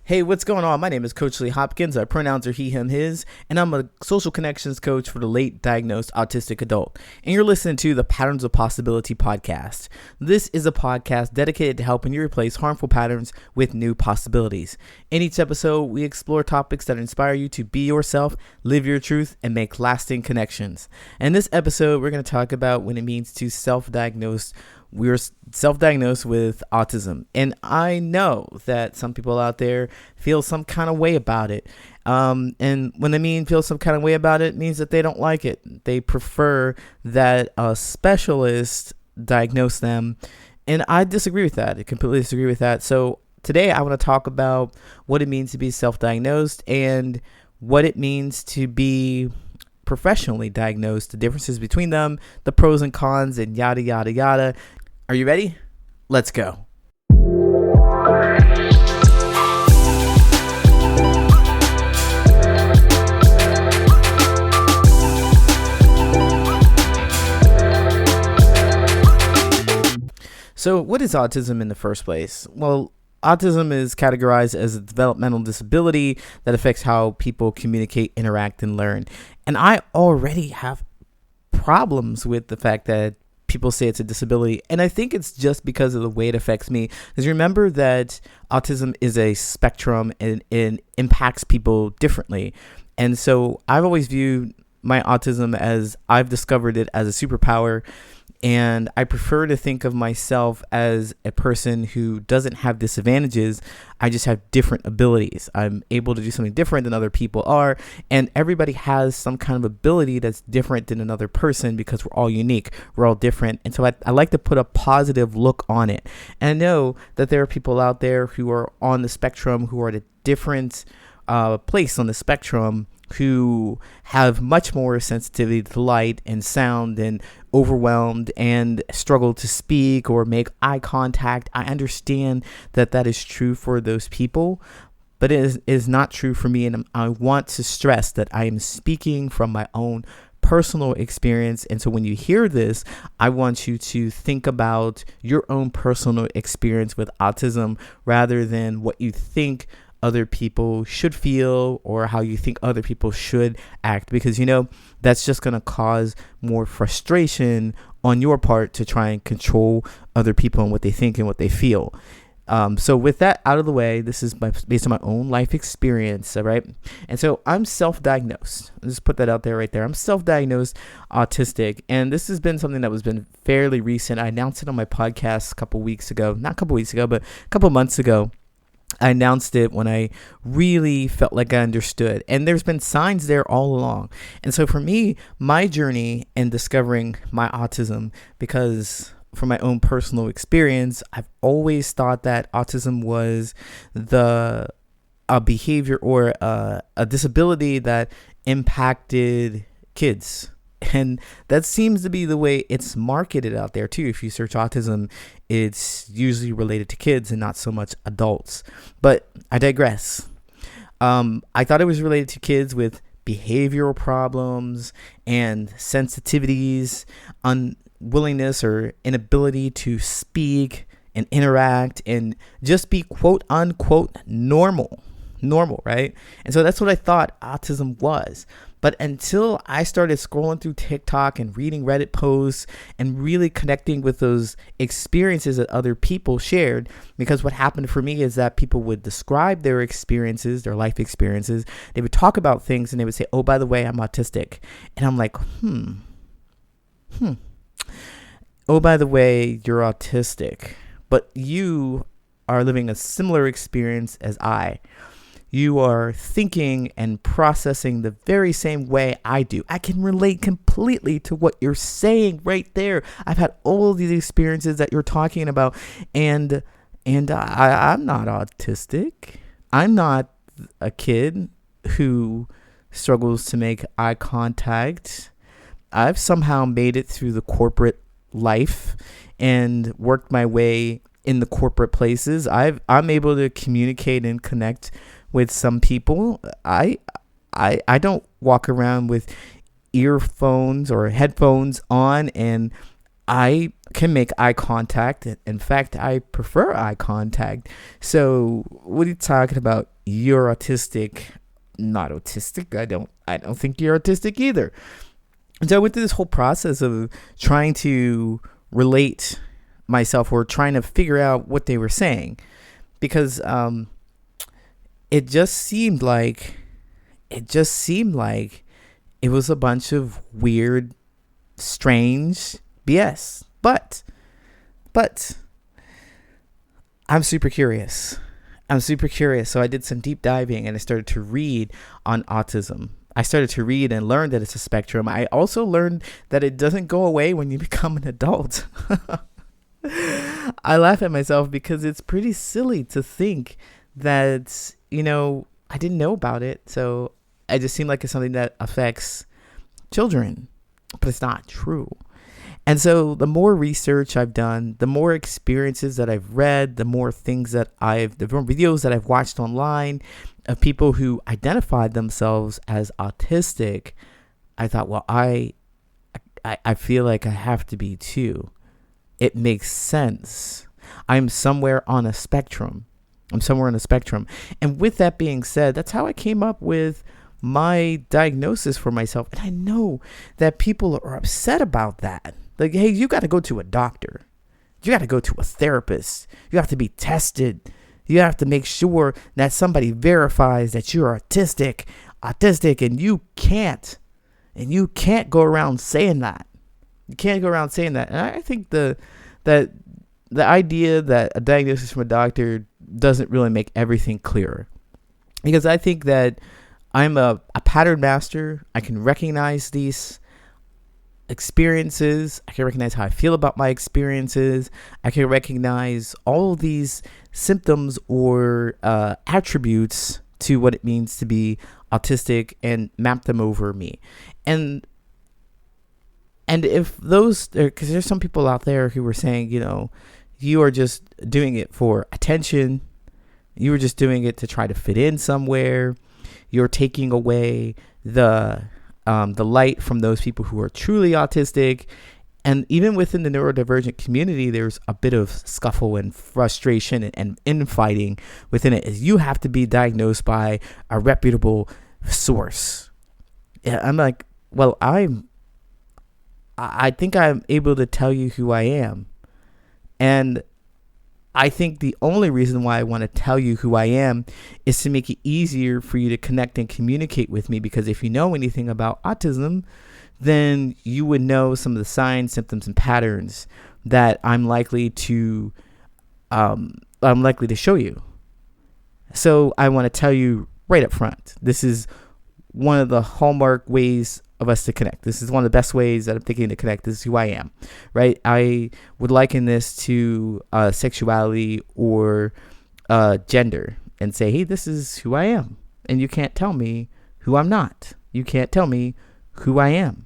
Hey, what's going on? My name is Coach Lee Hopkins. Our pronouns are he, him, his, and I'm a social connections coach for the late diagnosed autistic adult. And you're listening to the Patterns of Possibility podcast. This is a podcast dedicated to helping you replace harmful patterns with new possibilities. In each episode, we explore topics that inspire you to be yourself, live your truth, and make lasting connections. In this episode, we're going to talk about what it means to self-diagnose. We're self-diagnosed with autism. And I know that some people out there feel some kind of way about it. And when they mean feel some kind of way about it, means that they don't like it. They prefer that a specialist diagnose them. And I disagree with that. I completely disagree with that. So today I want to talk about what it means to be self-diagnosed and what it means to be professionally diagnosed, the differences between them, the pros and cons, and yada, yada, yada. Are you ready? Let's go. So, what is autism in the first place? Well, autism is categorized as a developmental disability that affects how people communicate, interact, and learn. And I already have problems with the fact that people say it's a disability, and I think it's just because of the way it affects me. Because remember that autism is a spectrum and it impacts people differently. And so I've always viewed my autism as I've discovered it as a superpower. And I prefer to think of myself as a person who doesn't have disadvantages. I just have different abilities. I'm able to do something different than other people are. And everybody has some kind of ability that's different than another person because we're all unique. We're all different. And so I like to put a positive look on it. And I know that there are people out there who are on the spectrum, who are at a different place on the spectrum, who have much more sensitivity to light and sound and overwhelmed and struggle to speak or make eye contact. I understand that that is true for those people, but it is not true for me. And I want to stress that I am speaking from my own personal experience. And so when you hear this, I want you to think about your own personal experience with autism rather than what you think other people should feel or how you think other people should act, because that's just going to cause more frustration on your part to try and control other people and what they think and what they feel. So with that out of the way, this is based on my own life experience, all right? And so I'm self-diagnosed. I'll just put that out there right there. I'm self-diagnosed autistic, and this has been something that was been fairly recent. I announced it on my podcast a couple months ago. I announced it when I really felt like I understood. And there's been signs there all along. And so for me, my journey in discovering my autism, because from my own personal experience, I've always thought that autism was a behavior or a disability that impacted kids. And that seems to be the way it's marketed out there too. If you search autism, it's usually related to kids and not so much adults. But I digress. I thought it was related to kids with behavioral problems and sensitivities, unwillingness or inability to speak and interact and just be quote unquote normal, right? And so that's what I thought autism was. But until I started scrolling through TikTok and reading Reddit posts and really connecting with those experiences that other people shared, because what happened for me is that people would describe their experiences, their life experiences. They would talk about things and they would say, oh, by the way, I'm autistic. And I'm like, oh, by the way, you're autistic, but you are living a similar experience as I. You are thinking and processing the very same way I do. I can relate completely to what you're saying right there. I've had all of these experiences that you're talking about, and I'm not autistic. I'm not a kid who struggles to make eye contact. I've somehow made it through the corporate life and worked my way in the corporate places. I'm able to communicate and connect with some people. I don't walk around with earphones or headphones on and I can make eye contact. In fact, I prefer eye contact. So what are you talking about? You're autistic. Not autistic. I don't think you're autistic either. And so I went through this whole process of trying to relate myself, or trying to figure out what they were saying, because it just seemed like it was a bunch of weird, strange BS. But I'm super curious. So I did some deep diving and I started to read on autism. I started to read and learn that it's a spectrum. I also learned that it doesn't go away when you become an adult. I laugh at myself because it's pretty silly to think that, I didn't know about it. So it just seemed like it's something that affects children, but it's not true. And so the more research I've done, the more experiences that I've read, the more videos that I've watched online of people who identified themselves as autistic, I thought, well, I feel like I have to be too. It makes sense. I'm somewhere on a spectrum. And with that being said, that's how I came up with my diagnosis for myself. And I know that people are upset about that. Like, hey, you got to go to a doctor. You got to go to a therapist. You have to be tested. You have to make sure that somebody verifies that you're autistic, and you can't go around saying that. And I think that the idea that a diagnosis from a doctor doesn't really make everything clearer, because I think that I'm a pattern master. I can recognize these experiences. I can recognize how I feel about my experiences. I can recognize all of these symptoms or attributes to what it means to be autistic and map them over me. And if those, because there's some people out there who were saying, you are just doing it for attention. You were just doing it to try to fit in somewhere. You're taking away the light from those people who are truly autistic. And even within the neurodivergent community, there's a bit of scuffle and frustration and infighting within it. Is you have to be diagnosed by a reputable source. Yeah, I'm like, well, I think I'm able to tell you who I am. And I think the only reason why I want to tell you who I am is to make it easier for you to connect and communicate with me. Because if you know anything about autism, then you would know some of the signs, symptoms, and patterns that I'm likely to show you. So I want to tell you right up front, this is one of the hallmark ways of us to connect. This is one of the best ways that I'm thinking to connect. This is who I am, right? I would liken this to sexuality or gender and say, hey, this is who I am. And you can't tell me who I'm not. You can't tell me who I am.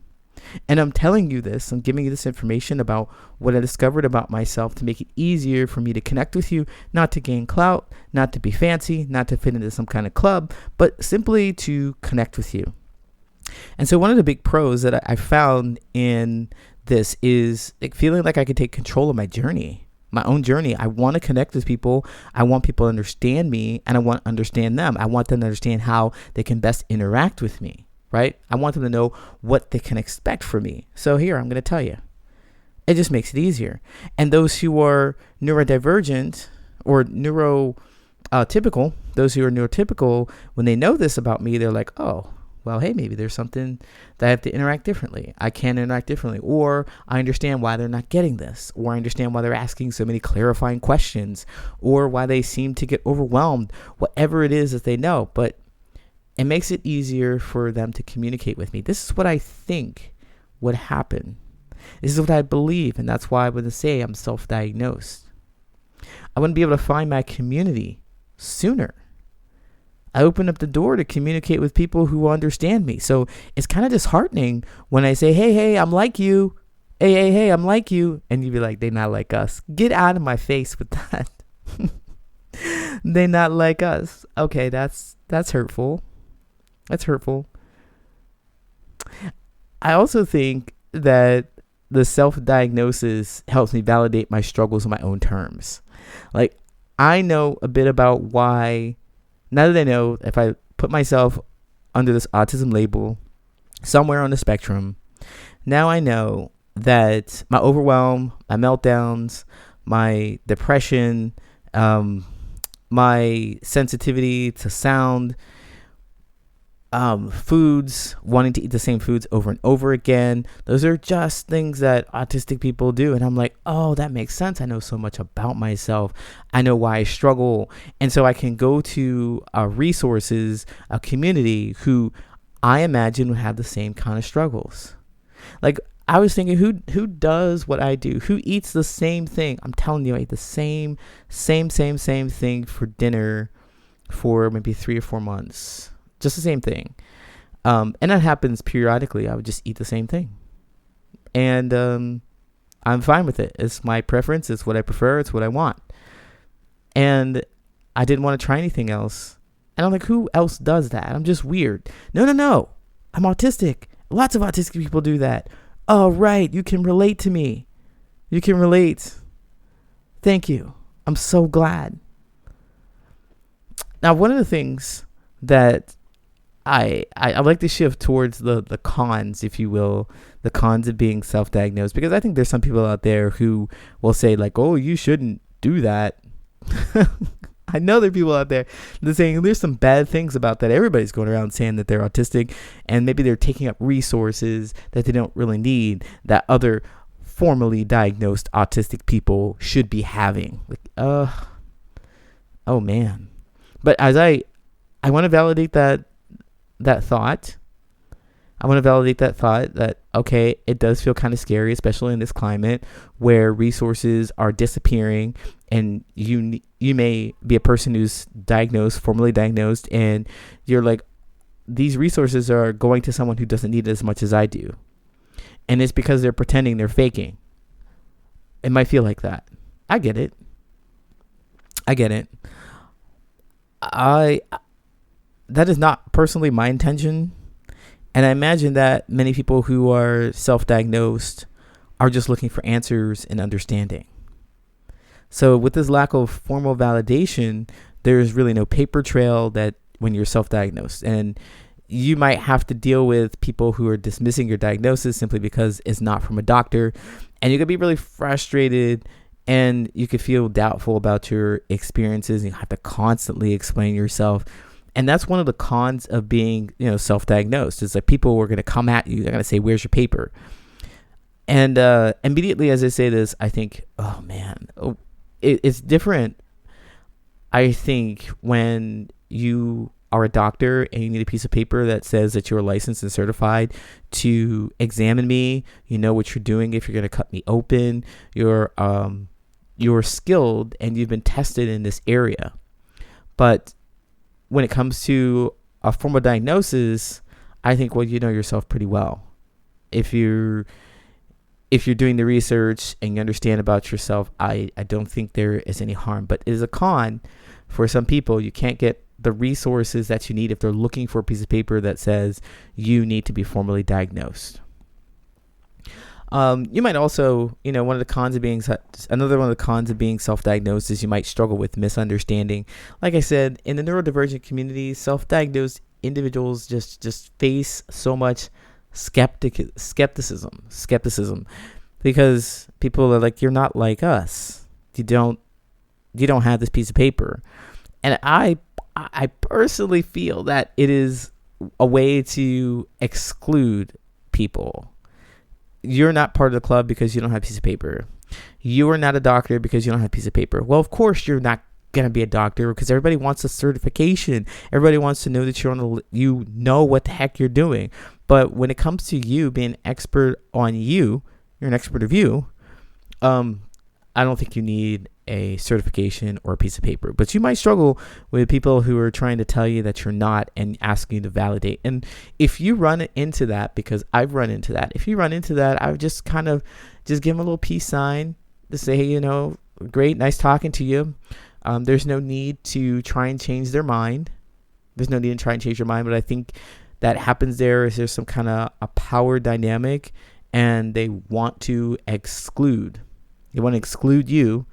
And I'm telling you this, I'm giving you this information about what I discovered about myself to make it easier for me to connect with you, not to gain clout, not to be fancy, not to fit into some kind of club, but simply to connect with you. And so one of the big pros that I found in this is feeling like I can take control of my journey, my own journey. I want to connect with people. I want people to understand me, and I want to understand them. I want them to understand how they can best interact with me, right? I want them to know what they can expect from me. So here, I'm going to tell you. It just makes it easier. And those who are neurodivergent or neurotypical, when they know this about me, they're like, oh, well, hey, maybe there's something that I have to interact differently. I can interact differently. Or I understand why they're not getting this. Or I understand why they're asking so many clarifying questions. Or why they seem to get overwhelmed. Whatever it is that they know. But it makes it easier for them to communicate with me. This is what I think would happen. This is what I believe. And that's why I would say I'm self-diagnosed. I want to be able to find my community sooner. I open up the door to communicate with people who understand me. So it's kind of disheartening when I say, hey, I'm like you. Hey, I'm like you. And you'd be like, they not like us. Get out of my face with that. They not like us. Okay, that's hurtful. That's hurtful. I also think that the self-diagnosis helps me validate my struggles on my own terms. Like, I know a bit about why, now that I know if I put myself under this autism label somewhere on the spectrum, now I know that my overwhelm, my meltdowns, my depression, my sensitivity to sound, foods, wanting to eat the same foods over and over again, those are just things that autistic people do. And I'm like, oh, that makes sense. I know so much about myself. I know why I struggle. And so I can go to resources, a community who I imagine would have the same kind of struggles. Like, I was thinking, who does what I do? Who eats the same thing? I'm telling you, I eat the same thing for dinner for maybe 3 or 4 months. Just the same thing. And that happens periodically. I would just eat the same thing. And I'm fine with it. It's my preference. It's what I prefer. It's what I want. And I didn't want to try anything else. And I'm like, who else does that? I'm just weird. No. I'm autistic. Lots of autistic people do that. Oh, right. You can relate to me. You can relate. Thank you. I'm so glad. Now, one of the things that I like to shift towards the cons, if you will, the cons of being self-diagnosed, because I think there's some people out there who will say like, oh, you shouldn't do that. I know there are people out there that are saying there's some bad things about that. Everybody's going around saying that they're autistic, and maybe they're taking up resources that they don't really need, that other formally diagnosed autistic people should be having. Like, oh man. But as I want to validate that thought. I want to validate that thought that, okay, it does feel kind of scary, especially in this climate where resources are disappearing, and you may be a person who's formally diagnosed, and you're like, these resources are going to someone who doesn't need it as much as I do. And it's because they're pretending, they're faking. It might feel like that. I get it. That is not personally my intention. And I imagine that many people who are self-diagnosed are just looking for answers and understanding. So with this lack of formal validation, there's really no paper trail that when you're self-diagnosed. And you might have to deal with people who are dismissing your diagnosis simply because it's not from a doctor. And you could be really frustrated, and you could feel doubtful about your experiences, and you have to constantly explain yourself. And that's one of the cons of being, self-diagnosed. It's like people are going to come at you. They're going to say, where's your paper? And immediately as I say this, I think, oh, man, it's different. I think when you are a doctor and you need a piece of paper that says that you're licensed and certified to examine me, you know what you're doing if you're going to cut me open, you're skilled and you've been tested in this area. But when it comes to a formal diagnosis, I think, well, you know yourself pretty well. If you're doing the research and you understand about yourself, I don't think there is any harm. But it is a con for some people. You can't get the resources that you need if they're looking for a piece of paper that says you need to be formally diagnosed. You might also, another one of the cons of being self-diagnosed is you might struggle with misunderstanding. Like I said, in the neurodivergent community, self-diagnosed individuals just face so much skepticism, because people are like, you're not like us. You don't have this piece of paper. And I personally feel that it is a way to exclude people. You're not part of the club because you don't have a piece of paper. You are not a doctor because you don't have a piece of paper. Well, of course you're not going to be a doctor because everybody wants a certification. Everybody wants to know that you know what the heck you're doing. But when it comes to you being an expert on you're an expert of you, I don't think you need a certification or a piece of paper. But you might struggle with people who are trying to tell you that you're not and asking you to validate. And if you run into that, because I've run into that, I would just kind of just give them a little peace sign to say, hey, great, nice talking to you. There's no need to try and change their mind. But I think that happens there's some kind of a power dynamic. and they want to exclude. They want to exclude you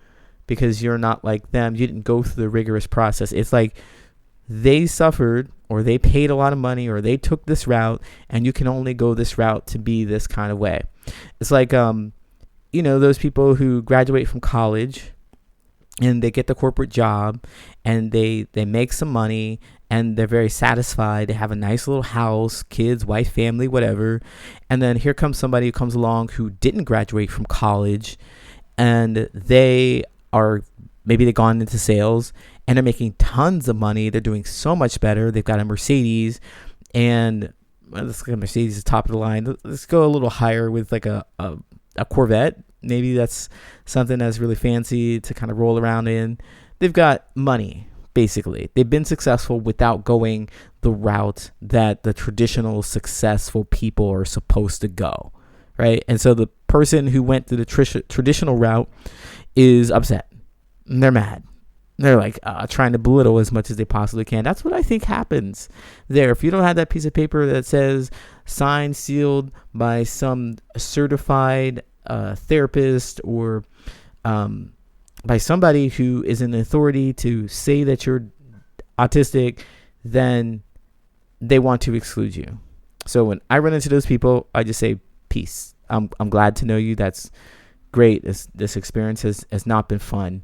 because you're not like them. You didn't go through the rigorous process. It's like they suffered, or they paid a lot of money, or they took this route, and you can only go this route to be this kind of way. It's like, those people who graduate from college and they get the corporate job and they make some money and they're very satisfied. They have a nice little house, kids, wife, family, whatever. And then here comes somebody who comes along who didn't graduate from college, and maybe they've gone into sales and they're making tons of money. They're doing so much better. They've got a Mercedes, and let's get Mercedes is top of the line. Let's go a little higher with like a Corvette. Maybe that's something that's really fancy to kind of roll around in. They've got money, basically. They've been successful without going the route that the traditional successful people are supposed to go, right? And so the person who went through the traditional route is upset. And they're mad. They're like trying to belittle as much as they possibly can. That's what I think happens there. If you don't have that piece of paper that says signed, sealed by some certified therapist, or by somebody who is an authority to say that you're autistic, then they want to exclude you. So when I run into those people, I just say, peace. I'm glad to know you. That's great. This experience has not been fun,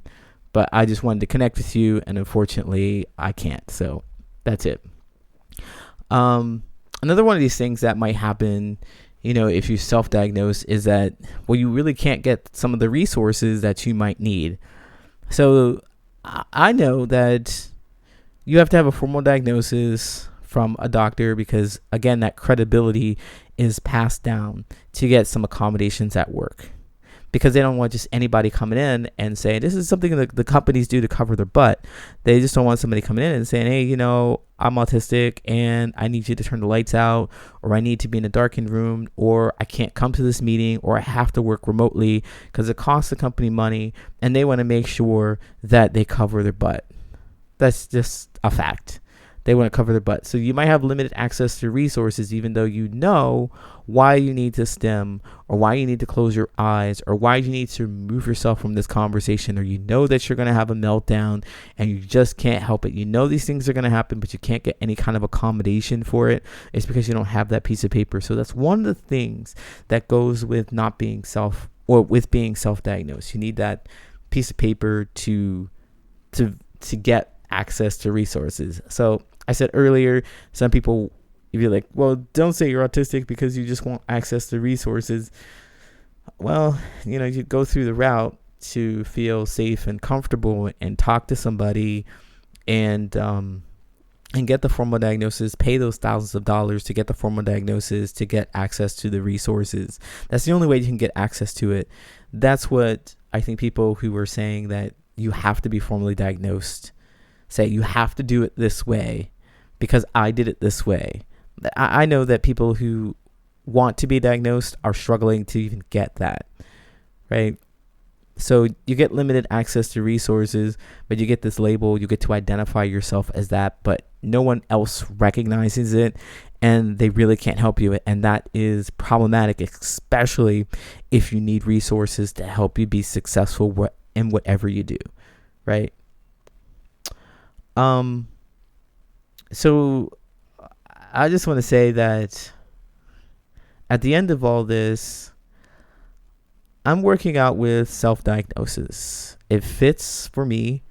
but I just wanted to connect with you, and unfortunately I can't. So that's it. Another one of these things that might happen, if you self-diagnose, is that, you really can't get some of the resources that you might need. So I know that you have to have a formal diagnosis from a doctor because, again, that credibility is passed down to get some accommodations at work, because they don't want just anybody coming in and saying, this is something that the companies do to cover their butt. They just don't want somebody coming in and saying, hey, I'm autistic and I need you to turn the lights out, or I need to be in a darkened room, or I can't come to this meeting, or I have to work remotely because it costs the company money, and they want to make sure that they cover their butt. That's just a fact. They want to cover their butt. So you might have limited access to resources, even though you know why you need to stem, or why you need to close your eyes, or why you need to remove yourself from this conversation, or you know that you're going to have a meltdown and you just can't help it. You know these things are going to happen, but you can't get any kind of accommodation for it. It's because you don't have that piece of paper. So that's one of the things that goes with not being with being self-diagnosed. You need that piece of paper to get access to resources. So I said earlier, some people, if you're like, well, don't say you're autistic because you just want access to resources. Well, you go through the route to feel safe and comfortable and talk to somebody and get the formal diagnosis, pay those thousands of dollars to get the formal diagnosis, to get access to the resources. That's the only way you can get access to it. That's what I think people who are saying that you have to be formally diagnosed say. You have to do it this way because I did it this way. I know that people who want to be diagnosed are struggling to even get that, right? So you get limited access to resources, but you get this label. You get to identify yourself as that, but no one else recognizes it, and they really can't help you. And that is problematic, especially if you need resources to help you be successful in whatever you do, right? So I just want to say that at the end of all this, I'm working out with self-diagnosis. It fits for me.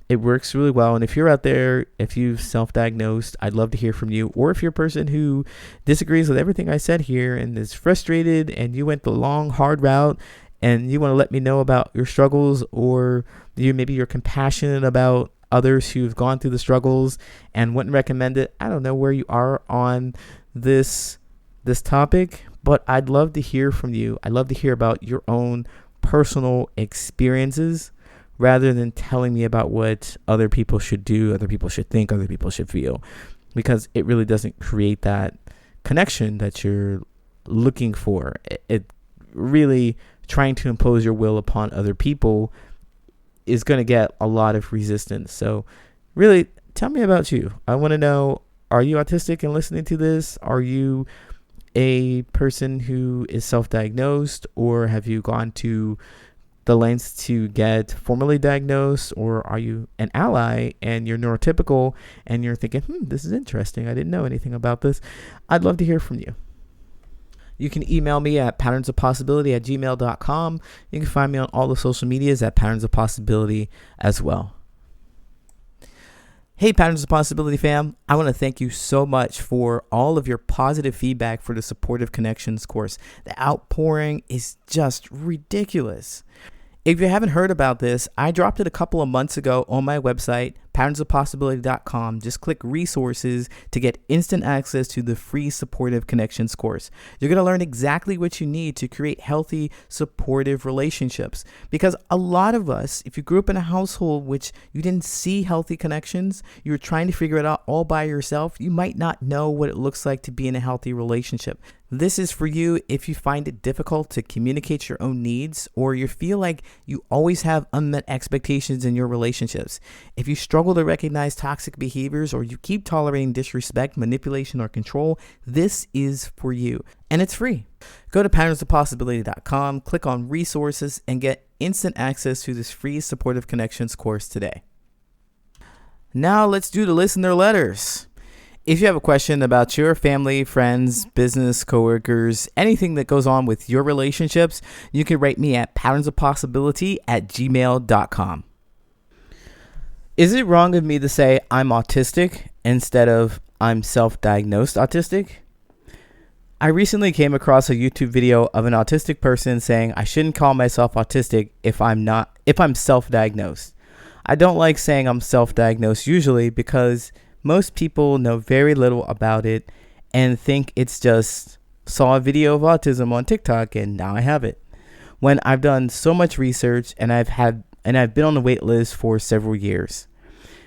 It works really well. And if you're out there, if you've self-diagnosed, I'd love to hear from you. Or if you're a person who disagrees with everything I said here and is frustrated and you went the long, hard route and you want to let me know about your struggles, or maybe you're compassionate about others who've gone through the struggles and wouldn't recommend it. I don't know where you are on this topic, but I'd love to hear from you. I'd love to hear about your own personal experiences rather than telling me about what other people should do, other people should think, other people should feel, because it really doesn't create that connection that you're looking for. It really, trying to impose your will upon other people is going to get a lot of resistance. So really, tell me about you. I want to know, are you autistic and listening to this? Are you a person who is self-diagnosed, or have you gone to the lengths to get formally diagnosed, or are you an ally and you're neurotypical and you're thinking, this is interesting, I didn't know anything about this? I'd love to hear from you. You can email me at patternsofpossibility@gmail.com. You can find me on all the social medias at Patterns of Possibility as well. Hey, Patterns of Possibility fam, I want to thank you so much for all of your positive feedback for the Supportive Connections course. The outpouring is just ridiculous. If you haven't heard about this, I dropped it a couple of months ago on my website, patternsofpossibility.com. Just click resources to get instant access to the free Supportive Connections course. You're going to learn exactly what you need to create healthy, supportive relationships. Because a lot of us, if you grew up in a household which you didn't see healthy connections, you were trying to figure it out all by yourself, you might not know what it looks like to be in a healthy relationship. This is for you if you find it difficult to communicate your own needs, or you feel like you always have unmet expectations in your relationships. If you struggle to recognize toxic behaviors, or you keep tolerating disrespect, manipulation, or control, this is for you. And it's free. Go to patternsofpossibility.com, click on resources, and get instant access to this free Supportive Connections course today. Now let's do the listener letters. If you have a question about your family, friends, business, coworkers, anything that goes on with your relationships, you can write me at patternsofpossibility@gmail.com. Is it wrong of me to say I'm autistic instead of I'm self-diagnosed autistic? I recently came across a YouTube video of an autistic person saying I shouldn't call myself autistic if I'm self-diagnosed. I don't like saying I'm self-diagnosed usually because most people know very little about it and think it's just saw a video of autism on TikTok and now I have it. When I've done so much research and I've been on the wait list for several years.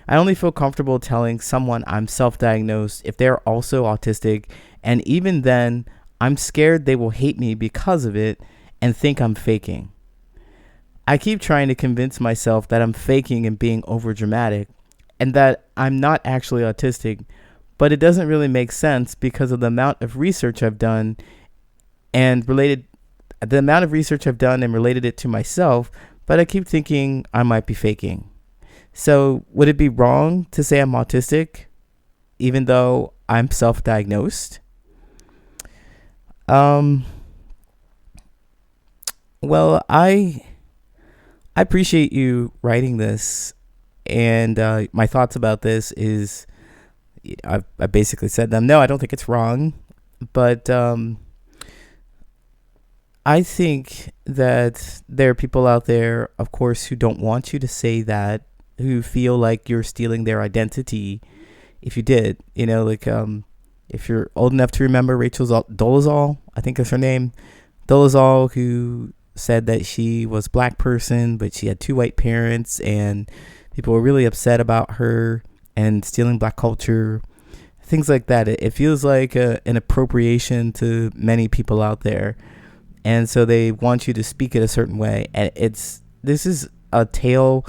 I only feel comfortable telling someone I'm self-diagnosed if they're also autistic, and even then, I'm scared they will hate me because of it and think I'm faking. I keep trying to convince myself that I'm faking and being overdramatic, and that I'm not actually autistic, but it doesn't really make sense because of the amount of research I've done and related it to myself, but I keep thinking I might be faking. So would it be wrong to say I'm autistic even though I'm self-diagnosed? Well, I appreciate you writing this. And my thoughts about this is I basically said them. No, I don't think it's wrong. But I think that there are people out there, of course, who don't want you to say that, who feel like you're stealing their identity if you did. You know, like if you're old enough to remember Rachel Dolezal, I think is her name, Dolezal, who said that she was a black person, but she had two white parents, and people were really upset about her and stealing black culture, things like that. It feels like an appropriation to many people out there. And so they want you to speak it a certain way. And this is a tale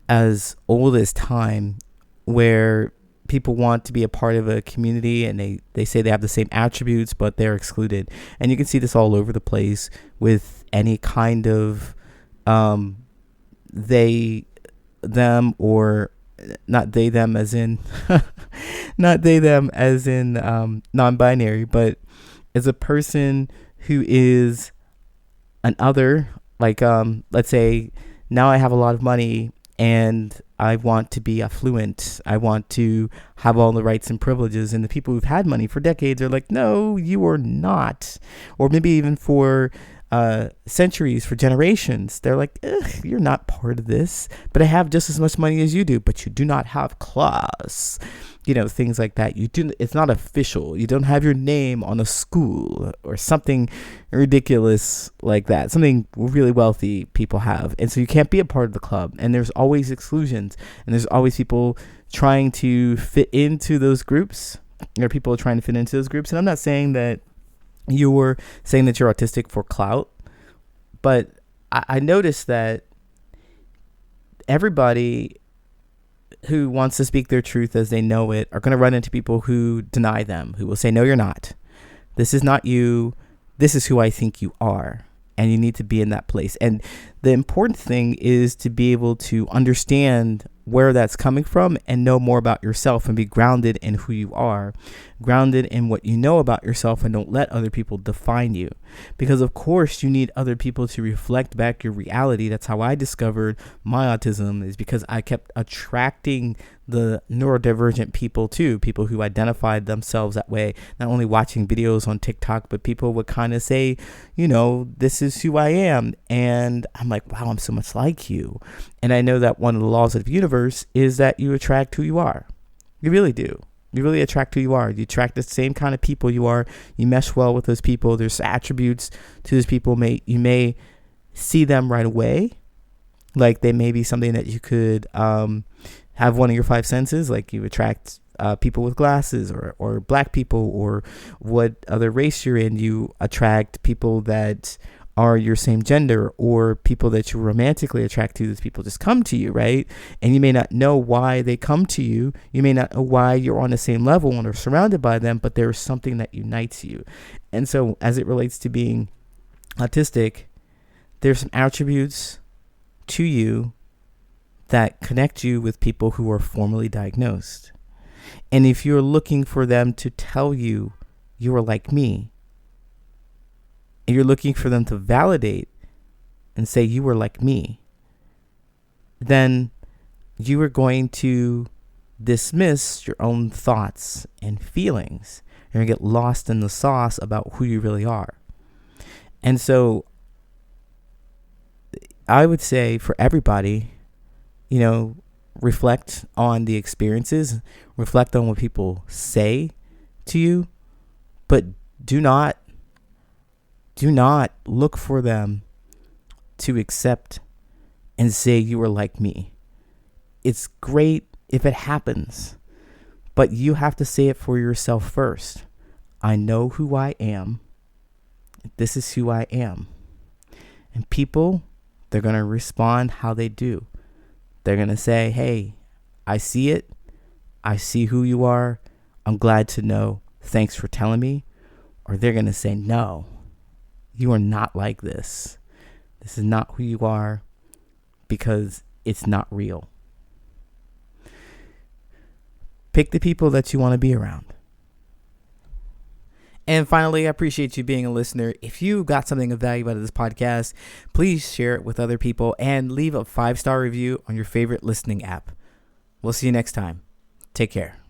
as old as time, where people want to be a part of a community and they say they have the same attributes, but they're excluded. And you can see this all over the place with any kind of they, them, or not they, them as in not they, them as in non-binary, but as a person who is an other, like let's say now I have a lot of money and I want to be affluent. I want to have all the rights and privileges. And the people who've had money for decades are like, no, you are not. Or maybe even for centuries, for generations, they're like, you're not part of this. But I have just as much money as you do, but you do not have class. You know, things like that. It's not official. You don't have your name on a school or something ridiculous like that. Something really wealthy people have. And so you can't be a part of the club. And there's always exclusions. And there's always people trying to fit into those groups. There are people trying to fit into those groups. And I'm not saying that you're saying that you're autistic for clout. But I noticed that everybody who wants to speak their truth as they know it are going to run into people who deny them, who will say, no, you're not. This is not you. This is who I think you are. And you need to be in that place. And the important thing is to be able to understand where that's coming from and know more about yourself and be grounded in who you are, grounded in what you know about yourself, and don't let other people define you. Because of course you need other people to reflect back your reality. That's how I discovered my autism, is because I kept attracting the neurodivergent people too, people who identified themselves that way, not only watching videos on TikTok, but people would kind of say, this is who I am. And I'm like, wow, I'm so much like you. And I know that one of the laws of the universe is that you attract who you are. You really do. You really attract who you are. You attract the same kind of people you are. You mesh well with those people. There's attributes to those people. You may see them right away. Like they may be something that you could have one of your five senses. Like you attract people with glasses, or black people, or what other race you're in. You attract people that are your same gender, or people that you romantically attract to. These people just come to you, right? And you may not know why they come to you. You may not know why you're on the same level and are surrounded by them, but there's something that unites you. And so as it relates to being autistic, there's some attributes to you that connect you with people who are formally diagnosed. And if you're looking for them to tell you you are like me, and you're looking for them to validate and say you were like me, then you are going to dismiss your own thoughts and feelings. You're going to get lost in the sauce about who you really are. And so I would say for everybody, reflect on the experiences, reflect on what people say to you, but do not look for them to accept and say you are like me. It's great if it happens, but you have to say it for yourself first. I know who I am. This is who I am. And people, they're going to respond how they do. They're going to say, hey, I see it. I see who you are. I'm glad to know. Thanks for telling me. Or they're going to say, no, you are not like this. This is not who you are, because it's not real. Pick the people that you want to be around. And finally, I appreciate you being a listener. If you got something of value out of this podcast, please share it with other people and leave a 5-star review on your favorite listening app. We'll see you next time. Take care.